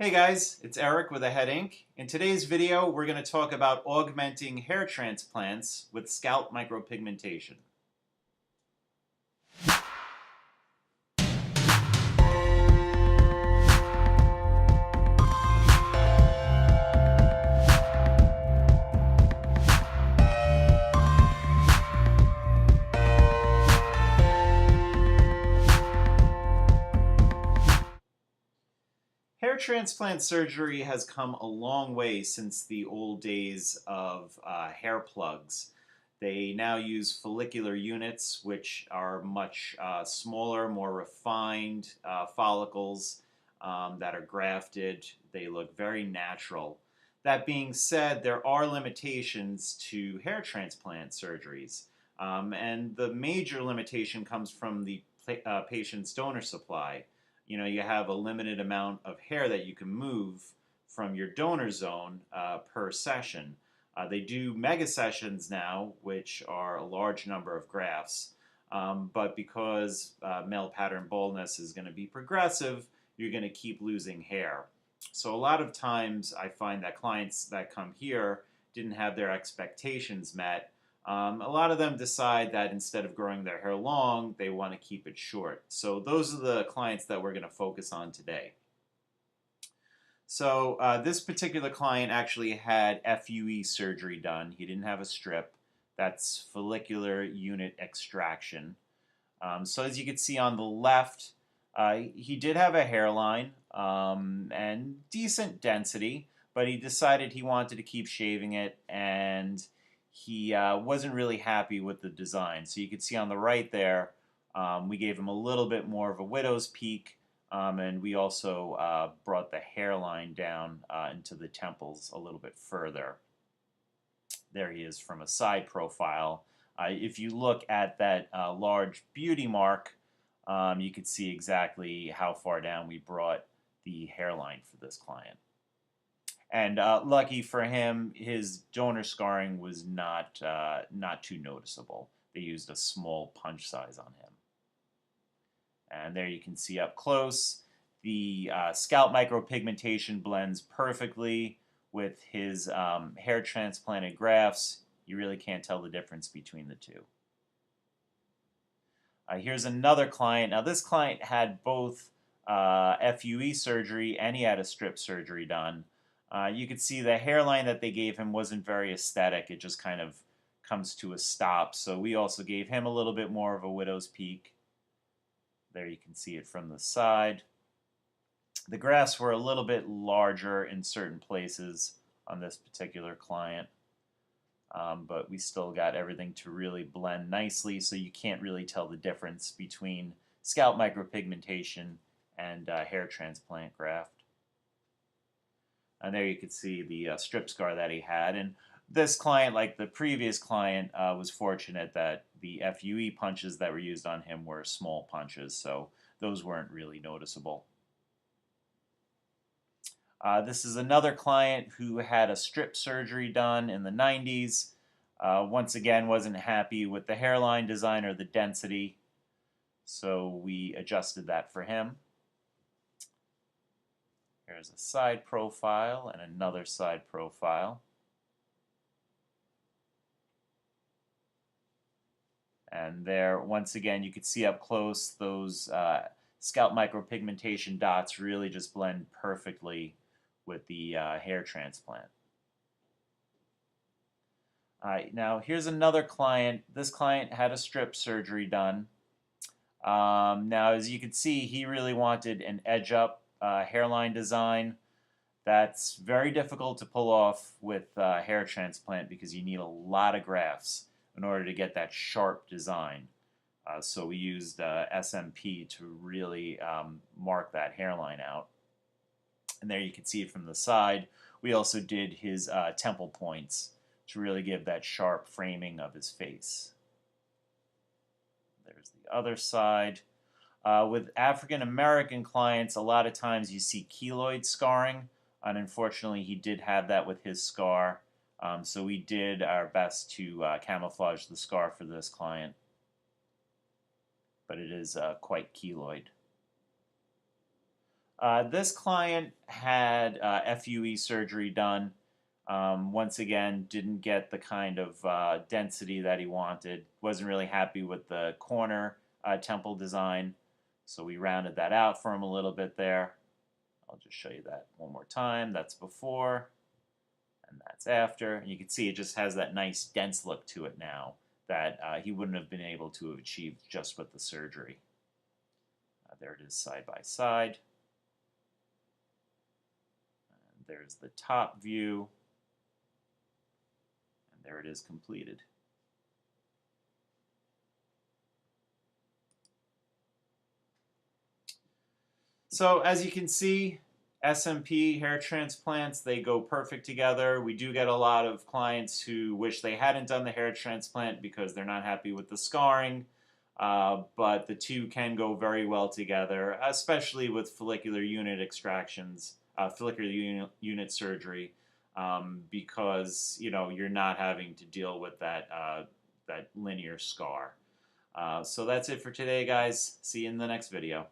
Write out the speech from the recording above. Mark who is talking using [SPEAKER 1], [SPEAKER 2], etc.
[SPEAKER 1] Hey guys, it's Eric with Ahead Inc. In today's video, we're going to talk about augmenting hair transplants with scalp micropigmentation. Hair transplant surgery has come a long way since the old days of hair plugs. They now use follicular units, which are much smaller, more refined follicles that are grafted. They look very natural. That being said, there are limitations to hair transplant surgeries. And the major limitation comes from the patient's donor supply. You have a limited amount of hair that you can move from your donor zone per session. They do mega sessions now, which are a large number of grafts. But because male pattern baldness is going to be progressive, you're going to keep losing hair. So a lot of times I find that clients that come here didn't have their expectations met. A lot of them decide that instead of growing their hair long, they want to keep it short. So those are the clients that we're going to focus on today. So this particular client actually had FUE surgery done. He didn't have a strip. That's follicular unit extraction. So as you can see on the left, he did have a hairline and decent density, but he decided he wanted to keep shaving it, and he wasn't really happy with the design. So you can see on the right there, we gave him a little bit more of a widow's peak, and we also brought the hairline down into the temples a little bit further. There he is from a side profile. If you look at that large beauty mark, you can see exactly how far down we brought the hairline for this client. And lucky for him, his donor scarring was not too noticeable. They used a small punch size on him. And there you can see up close, the scalp micropigmentation blends perfectly with his hair transplanted grafts. You really can't tell the difference between the two. Here's another client. Now this client had both FUE surgery and he had a strip surgery done. You could see the hairline that they gave him wasn't very aesthetic. It just kind of comes to a stop. So we also gave him a little bit more of a widow's peak. There you can see it from the side. The grafts were a little bit larger in certain places on this particular client. But we still got everything to really blend nicely, so you can't really tell the difference between scalp micropigmentation and hair transplant graft. And there you can see the strip scar that he had. And this client, like the previous client, was fortunate that the FUE punches that were used on him were small punches, so those weren't really noticeable. This is another client who had a strip surgery done in the 90s. Once again, wasn't happy with the hairline design or the density, so we adjusted that for him. Here's a side profile and another side profile. And there, once again, you can see up close those scalp micropigmentation dots really just blend perfectly with the hair transplant. Now here's another client. This client had a strip surgery done. Now as you can see, he really wanted an edge up hairline design. That's very difficult to pull off with hair transplant because you need a lot of grafts in order to get that sharp design. So we used SMP to really mark that hairline out. And there you can see it from the side. We also did his temple points to really give that sharp framing of his face. There's the other side. With African American clients, a lot of times you see keloid scarring, and unfortunately he did have that with his scar. So we did our best to camouflage the scar for this client, but it is quite keloid. This client had FUE surgery done. Once again, didn't get the kind of density that he wanted. Wasn't really happy with the corner temple design. So we rounded that out for him a little bit there. I'll just show you that one more time. That's before, and that's after. And you can see it just has that nice dense look to it now that he wouldn't have been able to have achieved just with the surgery. There it is side by side. And there's the top view. And there it is completed. So as you can see, SMP hair transplants, they go perfect together. We do get a lot of clients who wish they hadn't done the hair transplant because they're not happy with the scarring. But the two can go very well together, especially with follicular unit extractions, follicular unit surgery, because you're not having to deal with that that linear scar. So that's it for today, guys. See you in the next video.